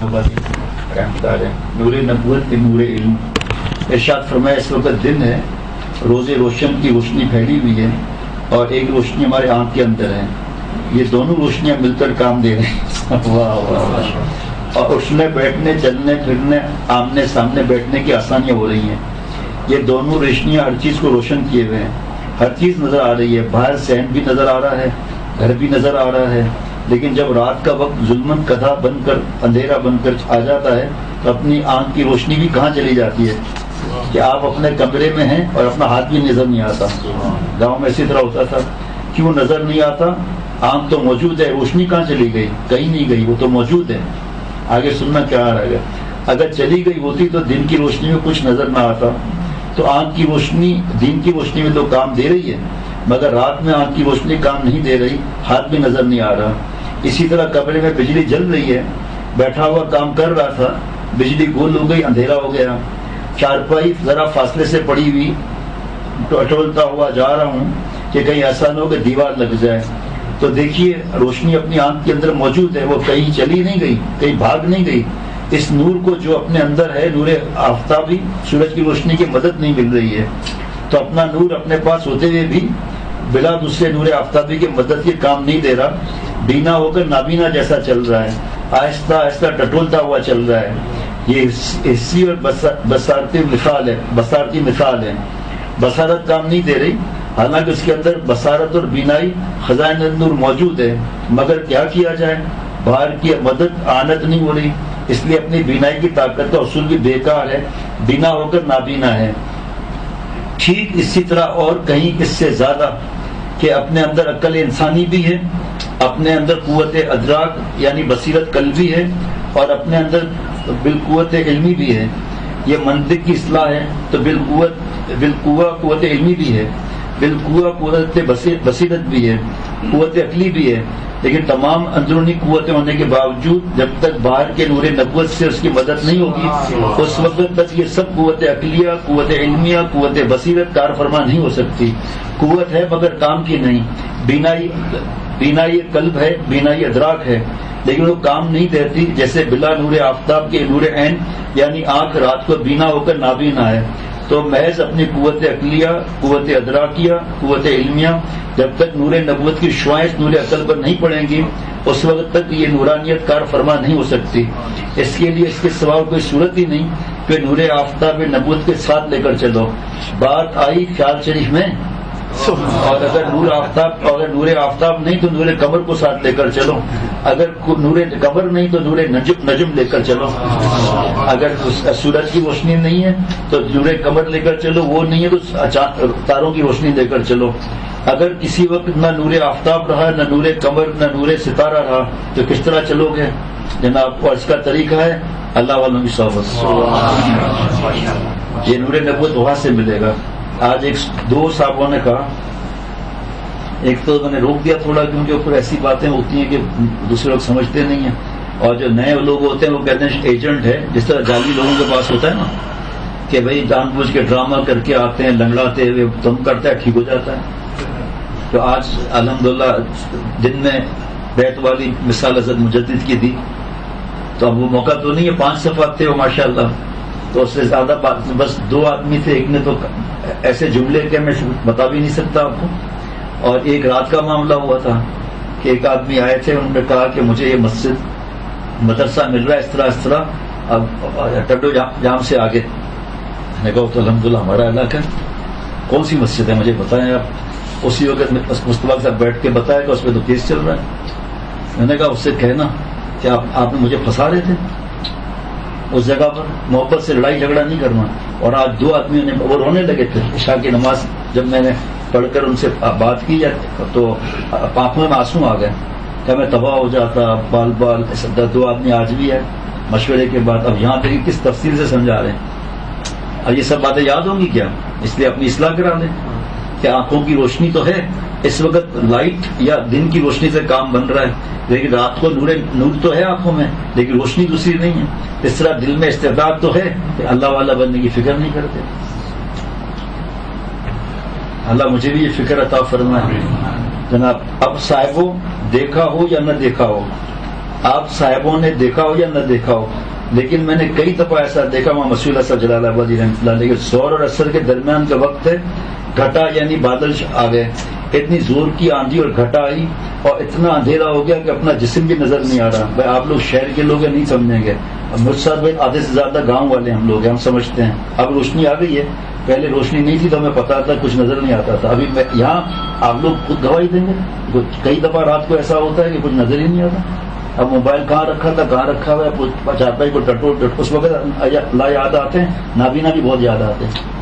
نور نبوت کے نور علم. ارشاد فرمایا اس وقت دن ہے, روز روشن کی روشنی پھیلی ہوئی ہے اور ایک روشنی ہمارے آنکھ کے اندر ہے. یہ دونوں روشنیاں مل کر کام دے رہے ہیں. واہ واہ. اور اٹھنے بیٹھنے چلنے پھرنے آمنے سامنے بیٹھنے کی آسانیاں ہو رہی ہیں. یہ دونوں روشنیاں ہر چیز کو روشن کیے ہوئے ہیں. ہر چیز نظر آ رہی ہے. باہر صحن بھی نظر آ رہا ہے, گھر بھی نظر آ رہا ہے. لیکن جب رات کا وقت ظلمت کدھا بن کر اندھیرا بن کر آ جاتا ہے تو اپنی آنکھ کی روشنی بھی کہاں چلی جاتی ہے کہ آپ اپنے کمرے میں ہیں اور اپنا ہاتھ بھی نظر نہیں آتا. گاؤں میں اسی طرح ہوتا تھا. کیوں نظر نہیں آتا؟ آنکھ تو موجود ہے, روشنی کہاں چلی گئی؟ کہیں نہیں گئی, وہ تو موجود ہے. آگے سننا کیا آ رہا ہے. اگر چلی گئی ہوتی تو دن کی روشنی میں کچھ نظر نہ آتا. تو آنکھ کی روشنی دن کی روشنی میں تو کام دے رہی ہے, مگر رات میں آنکھ کی روشنی کام نہیں دے رہی, ہاتھ بھی نظر نہیں آ رہا. اسی طرح کمرے میں بجلی جل رہی ہے, بیٹھا ہوا کام کر رہا تھا, بجلی گول ہو گئی, اندھیرا ہو گیا. چارپائی ذرا فاصلے سے پڑی ہوئی, ٹولتا ہوا جا رہا ہوں کہ کہیں ایسا نہ ہو کہ دیوار لگ جائے. تو دیکھیے روشنی اپنی آنکھ کے اندر موجود ہے, وہ کہیں چلی نہیں گئی, کہیں بھاگ نہیں گئی. اس نور کو جو اپنے اندر ہے, نور آفتابی, سورج کی روشنی کی مدد نہیں مل رہی ہے. تو اپنا نور اپنے پاس ہوتے ہوئے بھی بلا دوسرے نور آفتابی کی مدد کے کام نہیں دے رہا. بینا ہو کر نابینا جیسا چل رہا ہے, آہستہ آہستہ ٹٹولتا ہوا چل رہا ہے. یہ حسی اور بصارتی مثال ہے. بصارت کام نہیں دے رہی, حالانکہ اس کے اندر بصارت اور بینائی خزائن نور موجود ہے, مگر کیا کیا جائے, باہر کی مدد آنت نہیں ہو رہی. اس لیے اپنی بینائی کی طاقت کا اصول بھی بیکار ہے, بینا ہو کر نابینا ہے. ٹھیک اسی طرح اور کہیں اس سے زیادہ کہ اپنے اندر عقل انسانی بھی ہے, اپنے اندر قوت ادراک یعنی بصیرت قلبی ہے, اور اپنے اندر بالقوت علمی بھی ہے. یہ منطق کی اصلاح ہے تو بالقوہ قوت علمی بھی ہے, بالقوہ قوت بصیرت بھی ہے, قوت عقلی بھی ہے. لیکن تمام اندرونی قوتیں ہونے کے باوجود جب تک باہر کے نور نبوت سے اس کی مدد نہیں ہوگی, اس وقت تک یہ سب قوت عقلیہ, قوت علمیہ, قوت بصیرت کار فرما نہیں ہو سکتی. قوت ہے مگر کام کی نہیں. بینائی قلب ہے, بینائی ادراک ہے, لیکن وہ کام نہیں دیتی. جیسے بلا نور آفتاب کے نور عین یعنی آنکھ رات کو بینا ہو کر نابینا ہے. تو محض اپنی قوت عقلیہ, قوت ادراکیہ, قوت علمیہ جب تک نور نبوت کی شعائیں نور عقل پر نہیں پڑیں گی, اس وقت تک یہ نورانیت کار فرما نہیں ہو سکتی. اس کے لیے اس کے سوا کوئی صورت ہی نہیں کہ نور آفتاب نبوت کے ساتھ لے کر چلو. بات آئی خیال شریف میں, اور اگر نور آفتاب نہیں تو نور قمر کو ساتھ لے کر چلو. اگر نور قمر نہیں تو نور نجم لے کر چلو. اگر سورج کی روشنی نہیں ہے تو نور قمر لے کر چلو, وہ نہیں ہے تو تاروں کی روشنی لے کر چلو. اگر کسی وقت نہ نور آفتاب رہا, نہ نور قمر, نہ نور ستارہ رہا, تو کس طرح چلو گے جناب؟ اور اس کا طریقہ ہے اللہ والوں کی صحبت. یہ نور نبوت وہاں سے ملے گا. آج دو صاحبوں نے کہا, ایک تو میں نے روک دیا تھوڑا کیونکہ اوپر ایسی باتیں ہوتی ہیں کہ دوسرے لوگ سمجھتے نہیں ہیں, اور جو نئے لوگ ہوتے ہیں وہ کہتے ہیں ایجنٹ ہے. جس طرح جعلی لوگوں کے پاس ہوتا ہے نا کہ بھائی جان بوجھ کے ڈرامہ کر کے آتے ہیں, لنگڑاتے ہوئے تم کرتا ہے, ٹھیک ہو جاتا ہے. تو آج الحمدللہ دن میں بیت والی مثال حضرت مجدد کی تھی, تو اب وہ موقع تو نہیں ہے, 5 صفحات تھے وہ ماشاءاللہ, تو اس سے زیادہ بات بس 2 آدمی تھے. ایک نے تو ایسے جملے کہ میں بتا بھی نہیں سکتا آپ کو. اور ایک رات کا معاملہ ہوا تھا کہ ایک آدمی آئے تھے, انہوں نے کہا کہ مجھے یہ مسجد مدرسہ مل رہا ہے اس طرح, اب ٹڈو جام سے آگے. میں نے کہا تو الحمدللہ ہمارا علاقہ ہے, کون سی مسجد ہے مجھے بتائیں آپ. اسی وقت مصطفیٰ صاحب بیٹھ کے بتایا کہ اس پہ تو کیس چل رہا ہے. میں نے کہا اس سے کہنا کہ آپ نے مجھے پھنسا رہے تھے اس جگہ پر, محبت سے لڑائی جھگڑا نہیں کرنا. اور آج 2 آدمیوں نے وہ رونے لگے تھے. عشاء کی نماز جب میں نے پڑھ کر ان سے بات کی تو آنکھوں میں آنسو آ گئے کہ میں تباہ ہو جاتا, بال 2 آدمی آج بھی ہے مشورے کے بعد. اب یہاں پہ کس تفصیل سے سمجھا رہے ہیں, اب یہ سب باتیں یاد ہوں گی کیا؟ اس لیے اپنی اصلاح کرا لیں کہ آنکھوں کی روشنی تو ہے, اس وقت لائٹ یا دن کی روشنی سے کام بن رہا ہے, لیکن رات کو نور تو ہے آنکھوں میں, لیکن روشنی دوسری نہیں ہے. اس طرح دل میں استعداد تو ہے کہ اللہ والا بننے کی فکر نہیں کرتے. اللہ مجھے بھی یہ فکر عطا فرمائے جناب. اب صاحبوں دیکھا ہو یا نہ دیکھا ہو, آپ صاحبوں نے دیکھا ہو یا نہ دیکھا ہو، لیکن میں نے کئی دفعہ ایسا دیکھا وہاں مسیح اللہ جلال آبادی رحمۃ اللہ علیہ، زور اور اثر کے درمیان کا وقت ہے، گھٹا یعنی بادل آ گئے، اتنی زور کی آندھی اور گھٹا آئی اور اتنا اندھیرا ہو گیا کہ اپنا جسم بھی نظر نہیں آ رہا۔ بھائی آپ لوگ شہر کے لوگ ہیں، نہیں سمجھیں گے، مجھ سے بھائی آدھے سے زیادہ گاؤں والے ہم لوگ ہیں، ہم سمجھتے ہیں۔ اب روشنی آ گئی ہے، پہلے روشنی نہیں تھی تو ہمیں پتا تھا، کچھ نظر نہیں آتا تھا۔ ابھی یہاں آپ لوگ خود گواہی دیں گے، کئی دفعہ رات کو ایسا ہوتا ہے کہ کچھ نظر ہی نہیں آتا۔ اب موبائل کہاں رکھا تھا، کہاں رکھا ہوا ہے، چارپائی کو ٹٹول، اس وقت اللہ یاد آتے ہیں، نابینا بھی بہت یاد آتے ہیں۔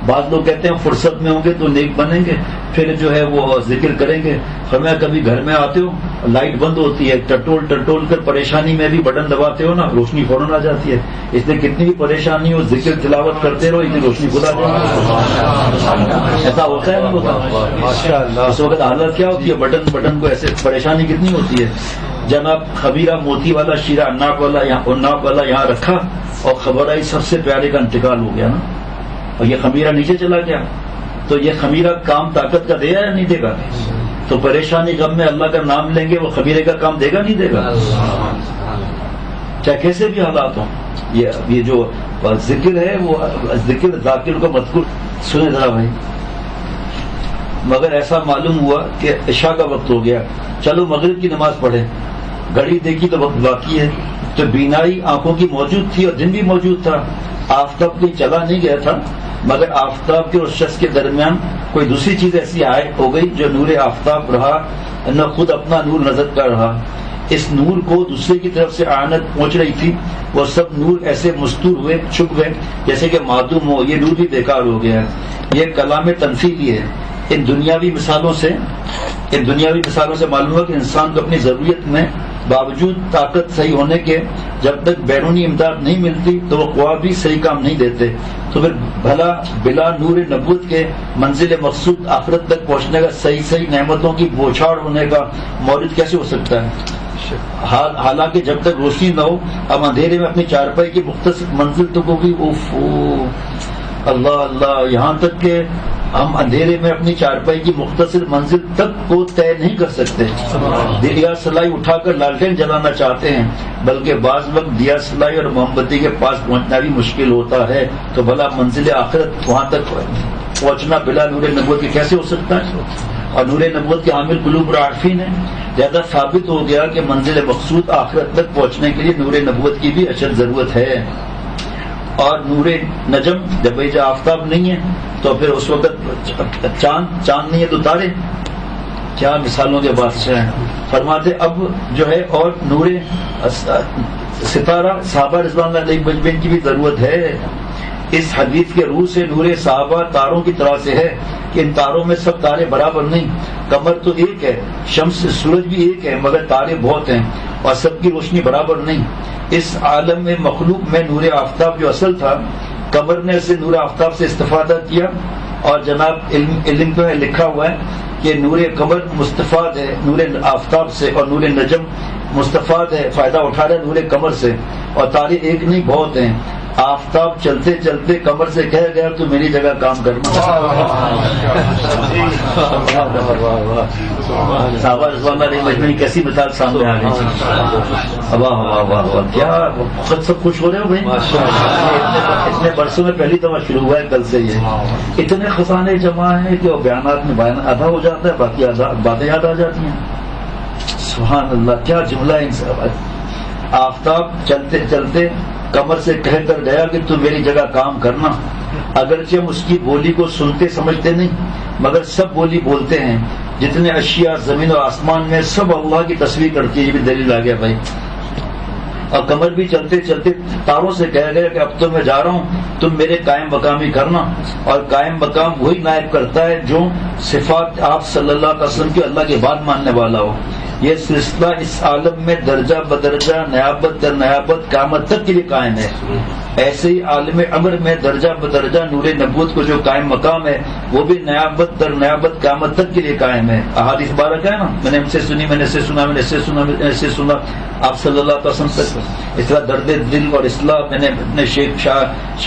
بعض لوگ کہتے ہیں فرصت میں ہوں گے تو نیک بنیں گے، پھر جو ہے وہ ذکر کریں گے۔ ہمیں کبھی گھر میں آتے ہو، لائٹ بند ہوتی ہے، ٹٹول کر پریشانی میں بھی بٹن دباتے ہو نا، روشنی فوراً آ جاتی ہے۔ اس لیے کتنی بھی پریشانی ہو، ذکر تلاوت کرتے رہو، اتنی روشنی خود آ جائے گی۔ ایسا ہوتا ہے نا، اس وقت حالت کیا ہوتی ہے، بٹن کو ایسے پریشانی کتنی ہوتی ہے۔ جناب خبیرہ موتی والا شیرہ اناق والا یہاں رکھا اور خبر آئی سب سے پیارے کا انتقال ہو گیا نا، اور یہ خمیرہ نیچے چلا گیا، تو یہ خمیرہ کام طاقت کا دے گا یا نہیں دے گا؟ تو پریشانی غم میں اللہ کا نام لیں گے، وہ خمیرے کا کام دے گا نہیں دے گا؟ چاہے کیسے بھی حالات ہوں۔ یہ جو ذکر ہے وہ ذکر ذاکر کو مذکور، سنیں ذرا بھائی۔ مگر ایسا معلوم ہوا کہ عشاء کا وقت ہو گیا، چلو مغرب کی نماز پڑھیں، گھڑی دیکھی تو وقت باقی ہے، تو بینائی آنکھوں کی موجود تھی اور دن بھی موجود تھا، آفتاب کہیں چلا نہیں گیا تھا، مگر آفتاب کے اور شخص کے درمیان کوئی دوسری چیز ایسی عائد ہو گئی جو نور آفتاب رہا نہ خود اپنا نور نظر کر رہا۔ اس نور کو دوسرے کی طرف سے آنت پہنچ رہی تھی، وہ سب نور ایسے مستور ہوئے، چھپ گئے جیسے کہ معدوم ہو، یہ نور بھی بیکار ہو گیا۔ یہ کلام تنفیذی ہے۔ ان دنیاوی مثالوں سے معلوم ہوا کہ انسان کو اپنی ضرورت میں باوجود طاقت صحیح ہونے کے جب تک بیرونی امداد نہیں ملتی تو وہ قوا بھی صحیح کام نہیں دیتے، تو پھر بھلا بلا نور نبوت کے منزل مقصود آخرت تک پہنچنے کا، صحیح نعمتوں کی بوچھاڑ ہونے کا مورد کیسے ہو سکتا ہے؟ حالانکہ جب تک روشنی نہ ہو اب اندھیرے میں اپنی چارپائی کی مختصر منزل تک ہوگی۔ اللہ اللہ، یہاں تک کہ ہم اندھیرے میں اپنی چارپائی کی مختصر منزل تک کو طے نہیں کر سکتے۔ دیا سلائی اٹھا کر لالٹین جلانا چاہتے ہیں، بلکہ بعض وقت دیا سلائی اور موم بتی کے پاس پہنچنا بھی مشکل ہوتا ہے، تو بھلا منزل آخرت وہاں تک پہنچنا بلا نور نبوت کے کیسے ہو سکتا ہے؟ اور نور نبوت کے حامل قلوب اور عارفین ہیں، زیادہ ثابت ہو گیا کہ منزل مقصود آخرت تک پہنچنے کے لیے نور نبوت کی بھی اشد ضرورت ہے۔ اور نور نجم، جب آفتاب نہیں ہے تو پھر اس وقت چاند نہیں ہے تو تارے، کیا مثالوں کے بادشاہ ہیں۔ فرماتے اب جو ہے اور نور ستارہ صحابہ رضوان اللہ علیہ مجمعین کی بھی ضرورت ہے۔ اس حدیث کے روح سے نور صحابہ تاروں کی طرح سے ہے کہ ان تاروں میں سب تارے برابر نہیں، قمر تو ایک ہے، شمس سورج بھی ایک ہے، مگر تارے بہت ہیں اور سب کی روشنی برابر نہیں۔ اس عالم میں مخلوق میں نور آفتاب جو اصل تھا، قمر نے اسے نور آفتاب سے استفادہ کیا، اور جناب علم میں لکھا ہوا ہے کہ نور قمر مستفاد ہے نور آفتاب سے، اور نور نجم مستفاد ہے، فائدہ اٹھا رہا ہے نور قمر سے، اور تارے ایک نہیں بہت ہیں۔ آفتاب چلتے چلتے قمر سے کہہ گیا تو میری جگہ کام کرنا۔ صحابہ رضوان اللہ علیہ مجمعین کیسی مثال سامنے آ گئی۔ واہ واہ واہ واہ، کیا خود سب خوش ہو رہے ہو بھائی؟ اتنے برسوں میں پہلی دفعہ شروع ہوا ہے کل سے، یہ اتنے خزانے جمع ہیں کہ وہ بیانات میں بیان آدھا ہو جاتا ہے، باقی باتیں یاد آ جاتی ہیں۔ سبحان اللہ، کیا جملہ ہے ان سے۔ آفتاب چلتے چلتے قمر سے کہہ کر گیا کہ تم میری جگہ کام کرنا۔ اگرچہ ہم اس کی بولی کو سنتے سمجھتے نہیں، مگر سب بولی بولتے ہیں، جتنے اشیاء زمین اور آسمان میں سب اللہ کی تصویر کرتی ہے۔ یہ بھی دلیل آ گیا بھائی۔ اور قمر بھی چلتے چلتے تاروں سے کہہ گیا کہ اب تو میں جا رہا ہوں، تم میرے قائم مقامی کرنا۔ اور قائم مقام وہی نائب کرتا ہے جو صفات آپ صلی اللہ علیہ وسلم کی اللہ کے بعد ماننے والا ہو۔ یہ سلسلہ اس عالم میں درجہ بدرجہ، نیابت در نیابت قیامت تک کے لیے قائم ہے۔ ایسے ہی عالم امر میں درجہ بدرجہ نور نبوت کو جو قائم مقام ہے، وہ بھی نیابت در نیابت قیامت تک کے لیے قائم ہے. احادیث مبارک ہے نا، میں نے ان سے سنی، میں نے سے سنا، میں نے سے سنا، میں نے سے سنا، آپ صلی اللہ علیہ وسلم تک. اس طرح درد دل اور اصلاح میں نے اپنے شیخ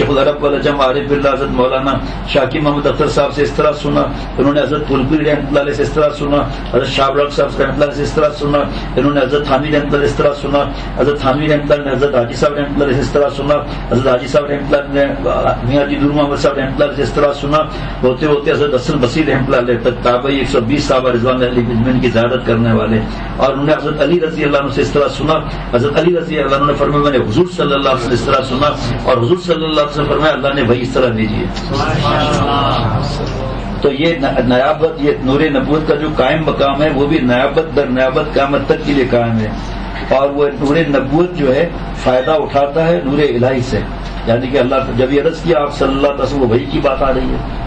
العرب والعجم عارف اللہ حضرت مولانا شاکی محمد اختر صاحب سے اس طرح سنا، انہوں نے حضرت پھولپوری رحمۃ اللہ علیہ سے اس طرح سنا، حضرت شاہ ابراک صاحب رحمۃ اللہ علیہ سے اس طرح سنا، انہوں نے حضرت تھانوی رحمۃ اللہ اس طرح سنا، حضرت تھانوی رحمۃ اللہ نے حضرت حاجی صاحب رحمۃ اللہ سے اس طرح سنا، حضرت حاجی صاحب رحمۃ اللہ نے میاں جی نور محمد صاحب رحمۃ اللہ سے اس طرح سنا. ہوتے ہوتے حضرت حسن بصیر رحمۃ اللہ علیہ تک تابعی 120 صحابہ رضوان اللہ علیہ کی زیارت کرنے والے، اور انہوں نے حضرت علی رضی اللہ عنہ سے اس طرح سنا. حضرت علی رضی اللہ عنہ نے فرمایا میں نے حضور صلی اللہ علیہ وسلم اس طرح سنا، اور حضور صلی اللہ علیہ وسلم فرمایا اللہ نے وہی اس طرح بھیجی ہے. تو یہ نیابت، یہ نور نبوت کا جو قائم مقام ہے وہ بھی نیابت در نیابت قیامت تک کے لیے قائم ہے. اور وہ نور نبوت جو ہے فائدہ اٹھاتا ہے نور الہی سے، یعنی کہ اللہ جب یہ عرض کیا آپ صلی اللہ علیہ وسلم وہی کی بات آ رہی ہے.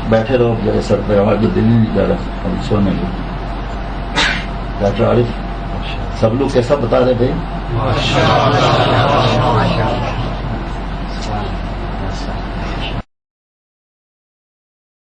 بیٹھے رہو میرے سر پہ، آواز تو دل ہی نہیں جا رہا سونے کو. ڈاکٹر عارف سب لوگ کیسا بتا رہے بھائی؟